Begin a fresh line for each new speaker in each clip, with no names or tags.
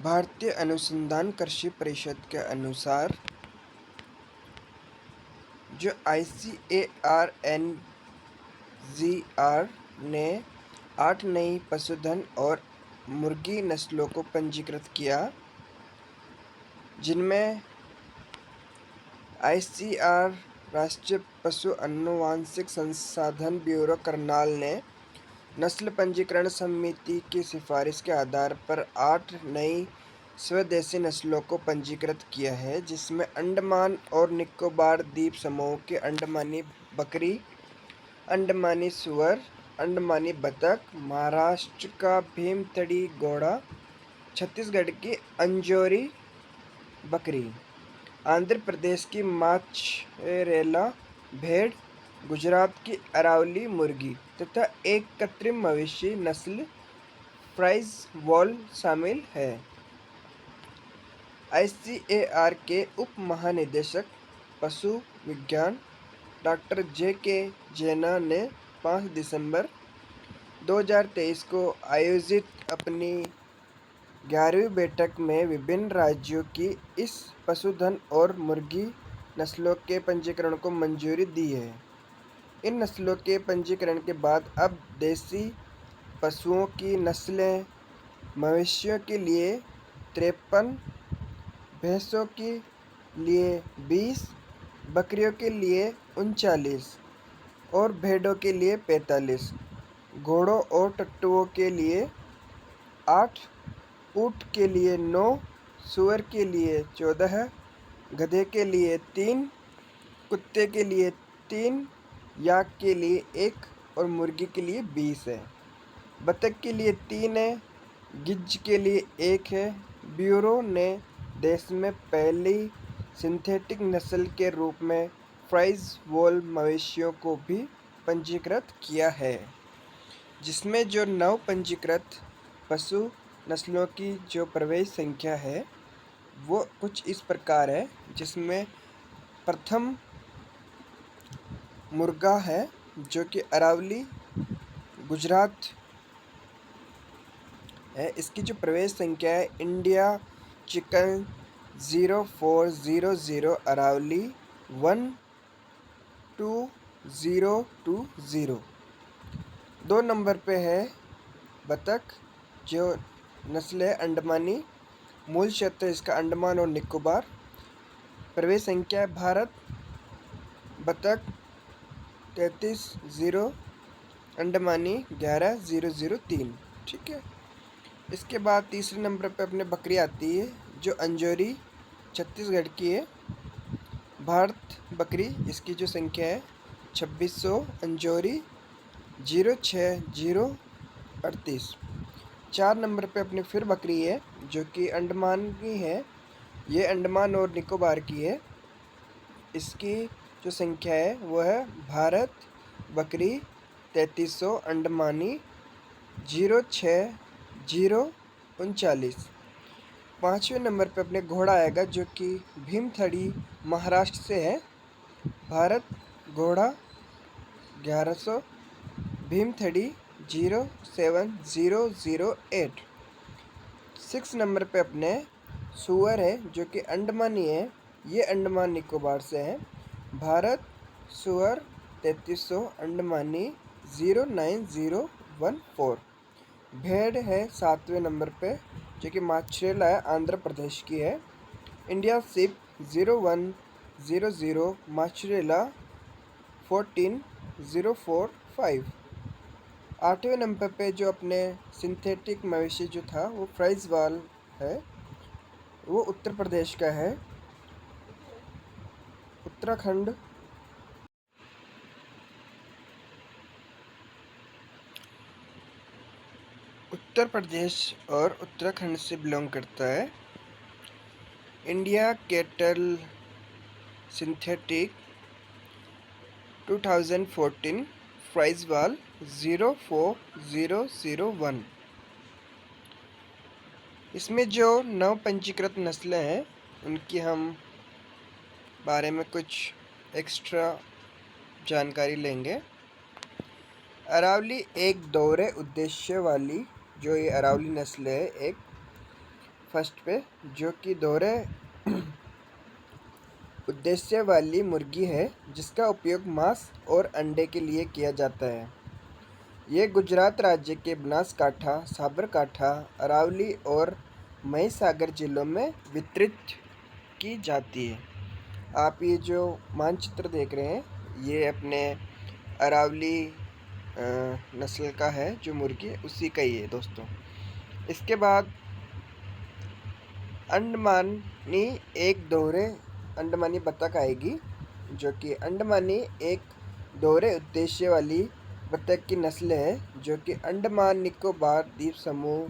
भारतीय अनुसंधान कृषि परिषद के अनुसार जो ICAR-NZR ने 8 नई पशुधन और मुर्गी नस्लों को पंजीकृत किया, जिनमें ICAR राष्ट्रीय पशु आनुवंशिक संसाधन ब्यूरो करनाल ने नस्ल पंजीकरण समिति की सिफारिश के आधार पर 8 नई स्वदेशी नस्लों को पंजीकृत किया है, जिसमें अंडमान और निकोबार द्वीप समूह की अंडमानी बकरी, अंडमानी सूअर, अंडमानी बतख, महाराष्ट्र का भीमथड़ी घोड़ा, छत्तीसगढ़ की अंजोरी बकरी, आंध्र प्रदेश की माछरेला भेड़, गुजरात की अरावली मुर्गी तथा एक कृत्रिम मवेशी नस्ल फ्राइज वॉल शामिल है। ICAR के उप महानिदेशक पशु विज्ञान डॉक्टर JK जैना ने 5 दिसंबर 2023 को आयोजित अपनी 11वीं बैठक में विभिन्न राज्यों की इस पशुधन और मुर्गी नस्लों के पंजीकरण को मंजूरी दी है। इन नस्लों के पंजीकरण के बाद अब देसी पशुओं की नस्लें मवेशियों के लिए 53, भैंसों के लिए 20, बकरियों के लिए 39 और भेड़ों के लिए 45, घोड़ों और टट्टुओं के लिए 8, ऊँट के लिए 9, सूअर के लिए 14, गधे के लिए 3, कुत्ते के लिए 3, याक के लिए 1 और मुर्गी के लिए 20 है। बतख के लिए 3 है, गिद्ध के लिए 1 है। ब्यूरो ने देश में पहली सिंथेटिक नस्ल के रूप में फ्राइज वॉल मवेशियों को भी पंजीकृत किया है, जिसमें जो नव पंजीकृत पशु नस्लों की जो प्रवेश संख्या है वो कुछ इस प्रकार है, जिसमें प्रथम मुर्गा है जो कि अरावली गुजरात है। इसकी जो प्रवेश संख्या है इंडिया चिकन 0400 अरावली 12020। 2 नंबर पे है बतख, जो नस्ल है अंडमानी, मूल क्षेत्र इसका अंडमान और निकोबार। प्रवेश संख्या है भारत, बतख 33,0, अंडमानी 11,003। ठीक है। इसके बाद तीसरे नंबर पे अपने बकरी आती है, जो अंजोरी छत्तीसगढ़ की है। भारत बकरी, इसकी जो संख्या है 2600, अंजोरी 06038। 4 नंबर पे अपनी फिर बकरी है, जो कि अंडमान की है। ये अंडमान और निकोबार की है। इसकी जो संख्या है वो है भारत बकरी 3300, अंडमानी 06039। 5वें नंबर पे अपने घोड़ा आएगा, जो कि भीमथड़ी महाराष्ट्र से है। भारत घोड़ा 1100, भीमथड़ी 07008। 6 नंबर पे अपने सूअर है, जो कि अंडमानी है। ये अंडमान निकोबार से है। भारत सूअर 3300, अंडमानी 09014। भेड़ है 7वें नंबर पे, जो कि माछरेला है, आंध्र प्रदेश की है। इंडिया सिप 0100, माछरेला 14045। 8वें नंबर पे जो अपने सिंथेटिक मवेशी जो था वो फ्राइज वाल है, वो उत्तर प्रदेश का है। उत्तराखंड उत्तर प्रदेश और उत्तराखंड से बिलोंग करता है। इंडिया कैटल सिंथेटिक 2014 फ्राइज वाल 04001। इसमें जो नव पंजीकृत नस्लें हैं उनकी हम बारे में कुछ एक्स्ट्रा जानकारी लेंगे। अरावली एक दोहरे उद्देश्य वाली जो ये अरावली नस्ल है, एक फर्स्ट पे, जो कि दोहरे उद्देश्य वाली मुर्गी है जिसका उपयोग मांस और अंडे के लिए किया जाता है। ये गुजरात राज्य के बनासकांठा, साबरकांठा, अरावली और महिसागर जिलों में वितरित की जाती है। आप ये जो मानचित्र देख रहे हैं, ये अपने अरावली नस्ल का है जो मुर्गी, उसी का ही है दोस्तों। इसके बाद अंडमानी एक दोहरे अंडमानी बतख आएगी, जो कि अंडमानी एक दोहरे उद्देश्य वाली बतख की नस्ल है जो कि अंडमान निकोबार द्वीप समूह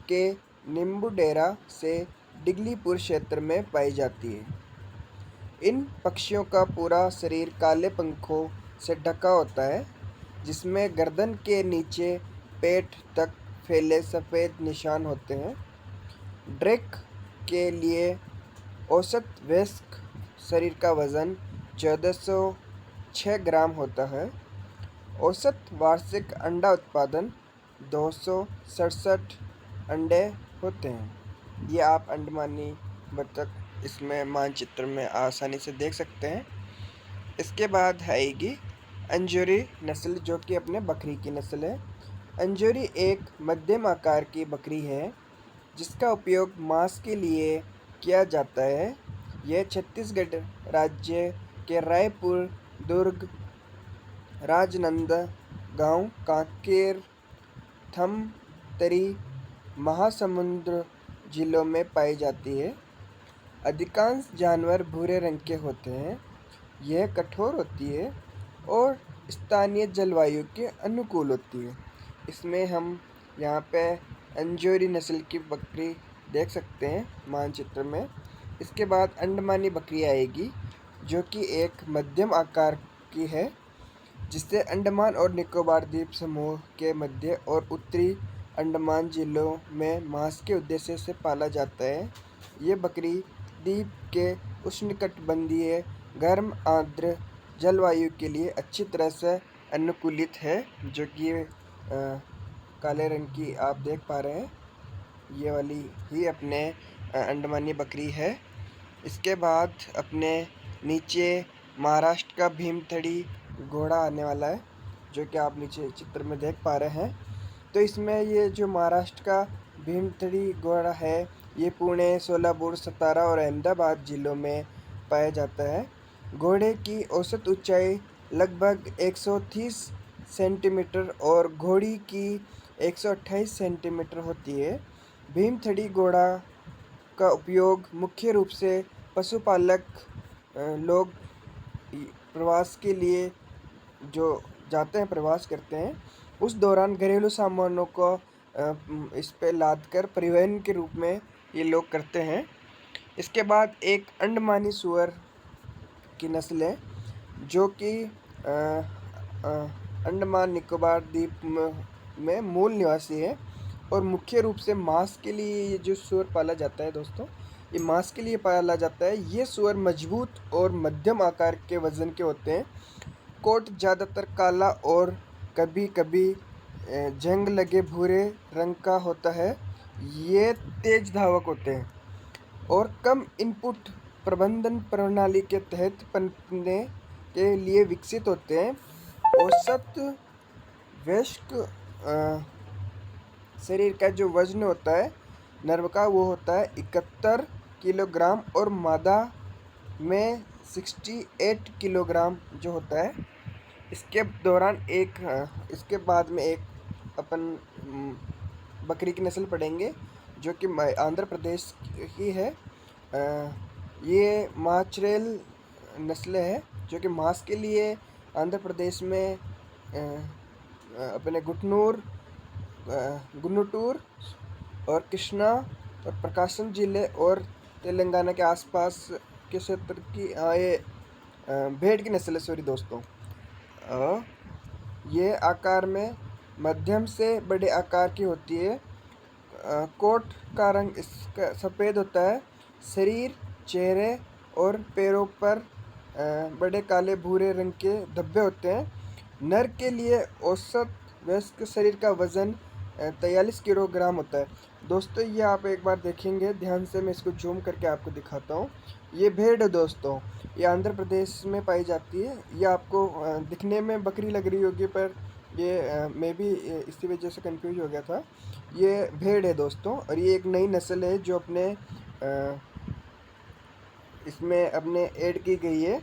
के निम्बूडेरा से डिगलीपुर क्षेत्र में पाई जाती है। इन पक्षियों का पूरा शरीर काले पंखों से ढका होता है, जिसमें गर्दन के नीचे पेट तक फैले सफ़ेद निशान होते हैं। ड्रेक के लिए औसत वयस्क शरीर का वज़न 1406 ग्राम होता है। औसत वार्षिक अंडा उत्पादन 267 अंडे होते हैं। ये आप अंडमानी बतख इसमें मानचित्र में आसानी से देख सकते हैं। इसके बाद आएगी अंजोरी नस्ल, जो कि अपने बकरी की नस्ल है। अंजोरी एक मध्यम आकार की बकरी है जिसका उपयोग मांस के लिए किया जाता है। यह छत्तीसगढ़ राज्य के रायपुर, दुर्ग, राजनांदगांव, कांकेर, धमतरी, महासमुंद जिलों में पाई जाती है। अधिकांश जानवर भूरे रंग के होते हैं। यह कठोर होती है और स्थानीय जलवायु के अनुकूल होती है। इसमें हम यहाँ पे अंजोरी नस्ल की बकरी देख सकते हैं मानचित्र में। इसके बाद अंडमानी बकरी आएगी, जो कि एक मध्यम आकार की है जिसे अंडमान और निकोबार द्वीप समूह के मध्य और उत्तरी अंडमान जिलों में मांस के उद्देश्य से पाला जाता है। ये बकरी द्वीप के उष्णकटिबंधीय गर्म आर्द्र जलवायु के लिए अच्छी तरह से अनुकूलित है, जो कि काले रंग की आप देख पा रहे हैं, ये वाली ही अपने अंडमानी बकरी है। इसके बाद अपने नीचे महाराष्ट्र का भीमथड़ी घोड़ा आने वाला है, जो कि आप नीचे चित्र में देख पा रहे हैं। तो इसमें ये जो महाराष्ट्र का भीमथड़ी घोड़ा है, ये पुणे, सोलापुर, सतारा और अहमदाबाद जिलों में पाया जाता है। घोड़े की औसत ऊंचाई लगभग 130 सेंटीमीटर और घोड़ी की 128 सेंटीमीटर होती है। भीमथड़ी घोड़ा का उपयोग मुख्य रूप से पशुपालक लोग प्रवास के लिए जो जाते हैं, प्रवास करते हैं, उस दौरान घरेलू सामानों को इस पे लाद कर परिवहन के रूप में ये लोग करते हैं। इसके बाद एक अंडमानी सूअर की नस्ल है, जो कि अंडमान निकोबार द्वीप में मूल निवासी है और मुख्य रूप से मांस के लिए ये जो सूअर पाला जाता है दोस्तों, ये मांस के लिए पाला जाता है। ये सूअर मजबूत और मध्यम आकार के वज़न के होते हैं। कोट ज़्यादातर काला और कभी कभी जंग लगे भूरे रंग का होता है। ये तेज धावक होते हैं और कम इनपुट प्रबंधन प्रणाली के तहत पनपने के लिए विकसित होते हैं। औसत वयस्क शरीर का जो वजन होता है नर का, वो होता है 71 किलोग्राम और मादा में 68 किलोग्राम जो होता है। इसके बाद में एक अपन बकरी की नस्ल पढ़ेंगे, जो कि आंध्र प्रदेश की है। ये माचरेल नस्ल है, जो कि मांस के लिए आंध्र प्रदेश में अपने गुन्नूर और कृष्णा और प्रकाशम जिले और तेलंगाना के आसपास के क्षेत्र की ये भेड़ की नस्ल है, सॉरी दोस्तों। ये आकार में मध्यम से बड़े आकार की होती है। कोट का रंग इसका सफ़ेद होता है। शरीर, चेहरे और पैरों पर बड़े काले भूरे रंग के धब्बे होते हैं। नर के लिए औसत वयस्क शरीर का वज़न 43 किलोग्राम होता है। दोस्तों ये आप एक बार देखेंगे ध्यान से, मैं इसको जूम करके आपको दिखाता हूँ। ये भेड़ है दोस्तों, ये आंध्र प्रदेश में पाई जाती है। ये आपको दिखने में बकरी लग रही होगी, पर ये मैं भी इसी वजह से कंफ्यूज हो गया था। ये भेड़ है दोस्तों, और ये एक नई नस्ल है जो इसमें अपने ऐड की गई है।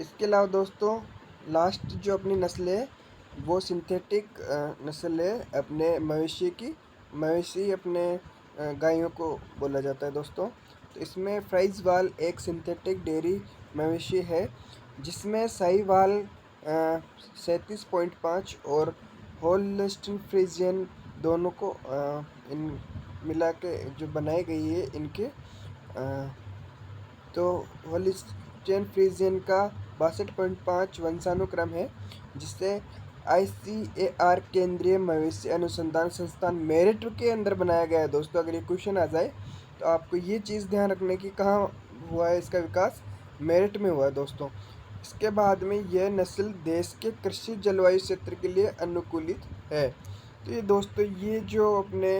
इसके अलावा दोस्तों लास्ट जो अपनी नस्ल है वो सिंथेटिक नस्ल है अपने मवेशी की। मवेशी अपने गायों को बोला जाता है दोस्तों। तो इसमें फ्राइज़वाल एक सिंथेटिक डेयरी मवेशी है, जिसमें साहीवाल 37.5 और होल्स्टीन फ्रीजियन दोनों को इन मिला के जो बनाई गई है इनके। तो होल्स्टीन फ्रीजियन का 62.5 वंशानुक्रम है, जिससे ICAR केंद्रीय मवेशी अनुसंधान संस्थान मेरिट के अंदर बनाया गया है दोस्तों। अगर ये क्वेश्चन आ जाए तो आपको ये चीज़ ध्यान रखने की, कहाँ हुआ है इसका विकास, मेरिट में हुआ है दोस्तों। इसके बाद में यह नस्ल देश के कृषि जलवायु क्षेत्र के लिए अनुकूलित है। तो ये दोस्तों ये जो अपने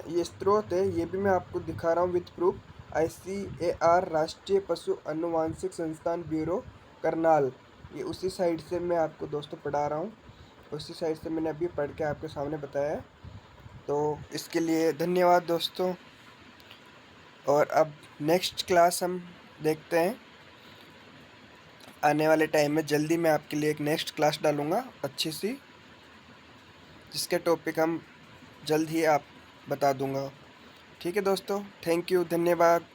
ये स्रोत है ये भी मैं आपको दिखा रहा हूँ विथ प्रूफ। ICAR राष्ट्रीय पशु अनुवांशिक संस्थान ब्यूरो करनाल, ये उसी साइड से मैं आपको दोस्तों पढ़ा रहा हूँ, उसी साइड से मैंने अभी पढ़ के आपके सामने बताया है। तो इसके लिए धन्यवाद दोस्तों। और अब नेक्स्ट क्लास हम देखते हैं आने वाले टाइम में। जल्दी मैं आपके लिए एक नेक्स्ट क्लास डालूँगा अच्छी सी, जिसके टॉपिक हम जल्द ही आप बता दूँगा। ठीक है दोस्तों, थैंक यू, धन्यवाद।